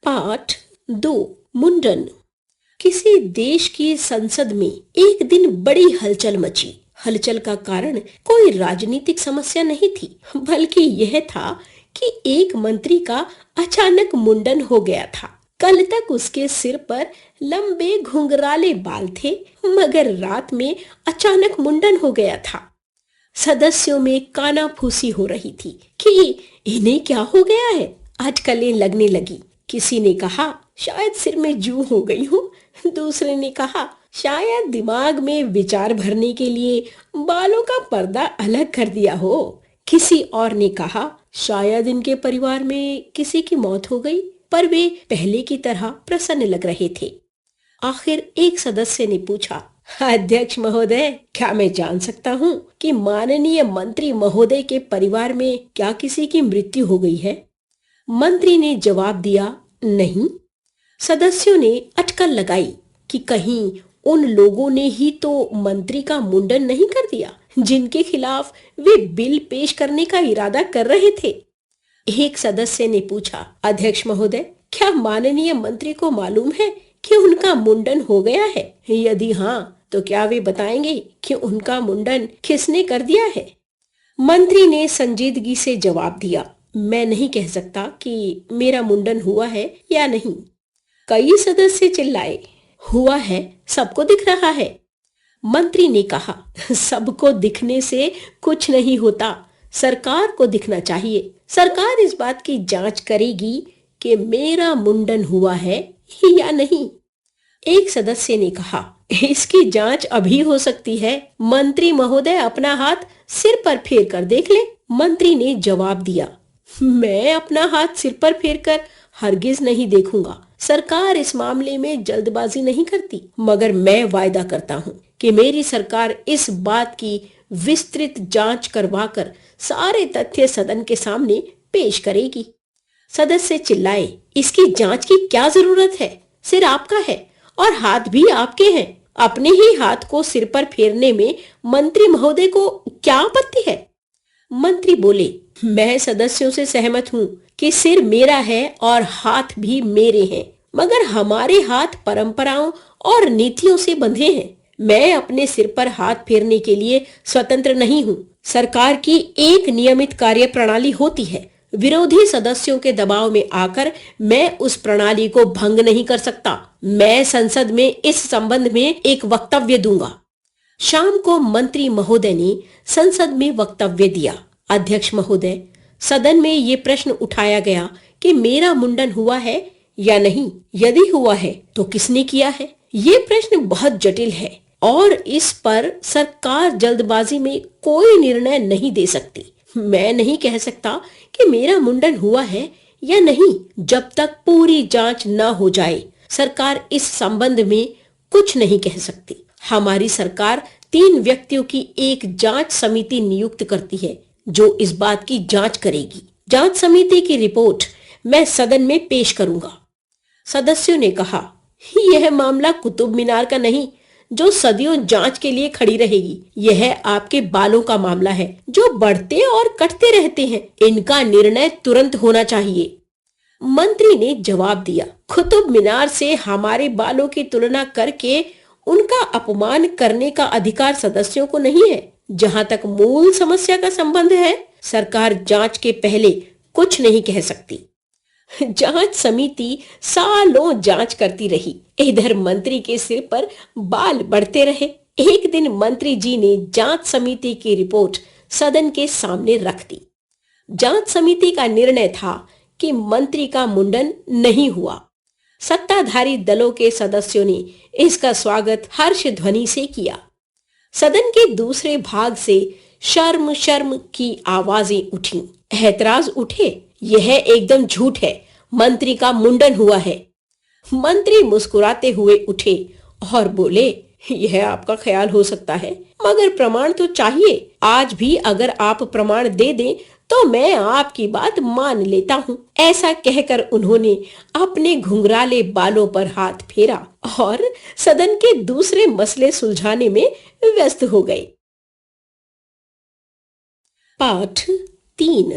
पाठ 2 मुंडन। किसी देश की संसद में एक दिन बड़ी हलचल मची। हलचल का कारण कोई राजनीतिक समस्या नहीं थी, बल्कि यह था कि एक मंत्री का अचानक मुंडन हो गया था। कल तक उसके सिर पर लंबे घुंघराले बाल थे, मगर रात में अचानक मुंडन हो गया था। सदस्यों में कानाफूसी हो रही थी कि इन्हें क्या हो गया है। आजकल ये लगने लगी। किसी ने कहा शायद सिर में जूं हो गई हो, दूसरे ने कहा शायद दिमाग में विचार भरने के लिए बालों का पर्दा अलग कर दिया हो। किसी और ने कहा शायद इनके परिवार में किसी की मौत हो गई, पर वे पहले की तरह प्रसन्न लग रहे थे। आखिर एक सदस्य ने पूछा, अध्यक्ष महोदय, क्या मैं जान सकता हूँ कि माननीय मंत्री महोदय के परिवार में क्या किसी की मृत्यु हो गई है? मंत्री ने जवाब दिया, नहीं। सदस्यों ने अटकल लगाई कि कहीं उन लोगों ने ही तो मंत्री का मुंडन नहीं कर दिया जिनके खिलाफ वे बिल पेश करने का इरादा कर रहे थे। एक सदस्य ने पूछा, अध्यक्ष महोदय, क्या माननीय मंत्री को मालूम है कि उनका मुंडन हो गया है? यदि हाँ, तो क्या वे बताएंगे कि उनका मुंडन किसने कर दिया है? मंत्री ने संजीदगी से जवाब दिया, मैं नहीं कह सकता कि मेरा मुंडन हुआ है या नहीं। कई सदस्य चिल्लाए, हुआ है, सबको दिख रहा है। मंत्री ने कहा, सबको दिखने से कुछ नहीं होता, सरकार को दिखना चाहिए। सरकार इस बात की जांच करेगी कि मेरा मुंडन हुआ है या नहीं। एक सदस्य ने कहा, इसकी जांच अभी हो सकती है। मंत्री महोदय अपना हाथ सिर पर फेर कर देख ले। मंत्री ने जवाब दिया, मैं अपना हाथ सिर पर फेर कर हरगिज नहीं देखूंगा। सरकार इस मामले में जल्दबाजी नहीं करती, मगर मैं वायदा करता हूँ कि मेरी सरकार इस बात की विस्तृत जांच करवाकर सारे तथ्य सदन के सामने पेश करेगी। सदस्य चिल्लाए, इसकी जांच की क्या जरूरत है? सिर आपका है और हाथ भी आपके हैं। अपने ही हाथ को सिर पर फेरने में मंत्री महोदय को क्या आपत्ति है? मंत्री बोले, मैं सदस्यों से सहमत हूँ कि सिर मेरा है और हाथ भी मेरे हैं, मगर हमारे हाथ परंपराओं और नीतियों से बंधे हैं। मैं अपने सिर पर हाथ फेरने के लिए स्वतंत्र नहीं हूँ। सरकार की एक नियमित कार्य प्रणाली होती है। विरोधी सदस्यों के दबाव में आकर मैं उस प्रणाली को भंग नहीं कर सकता। मैं संसद में इस संबंध में एक वक्तव्य दूंगा। शाम को मंत्री महोदय ने संसद में वक्तव्य दिया। अध्यक्ष महोदय, सदन में ये प्रश्न उठाया गया कि मेरा मुंडन हुआ है या नहीं। यदि हुआ है तो किसने किया है? ये प्रश्न बहुत जटिल है और इस पर सरकार जल्दबाजी में कोई निर्णय नहीं दे सकती। मैं नहीं कह सकता कि मेरा मुंडन हुआ है या नहीं जब तक पूरी जांच न हो जाए। सरकार इस संबंध में कुछ नहीं कह सकती। हमारी सरकार 3 व्यक्तियों की एक जांच समिति नियुक्त करती है जो इस बात की जांच करेगी। जांच समिति की रिपोर्ट मैं सदन में पेश करूंगा। सदस्यों ने कहा, यह मामला कुतुब मीनार का नहीं जो सदियों जांच के लिए खड़ी रहेगी। यह आपके बालों का मामला है जो बढ़ते और कटते रहते हैं। इनका निर्णय तुरंत होना चाहिए। मंत्री ने जवाब दिया, कुतुब मीनार से हमारे बालों की तुलना करके उनका अपमान करने का अधिकार सदस्यों को नहीं है। जहां तक मूल समस्या का संबंध है, सरकार जांच के पहले कुछ नहीं कह सकती। जांच समिति सालों जांच करती रही। इधर मंत्री के सिर पर बाल बढ़ते रहे। एक दिन मंत्री जी ने जांच समिति की रिपोर्ट सदन के सामने रख दी। जांच समिति का निर्णय था कि मंत्री का मुंडन नहीं हुआ। सत्ताधारी दलों के सदस्यों ने इसका स्वागत हर्ष ध्वनि से किया। सदन के दूसरे भाग से शर्म शर्म की आवाजें उठी। ऐतराज उठे, यह एकदम झूठ है, मंत्री का मुंडन हुआ है। मंत्री मुस्कुराते हुए उठे और बोले, यह आपका ख्याल हो सकता है, मगर प्रमाण तो चाहिए। आज भी अगर आप प्रमाण दे दें तो मैं आपकी बात मान लेता हूँ। ऐसा कहकर उन्होंने अपने घुंघराले बालों पर हाथ फेरा और सदन के दूसरे मसले सुलझाने में व्यस्त हो गए। पाठ 3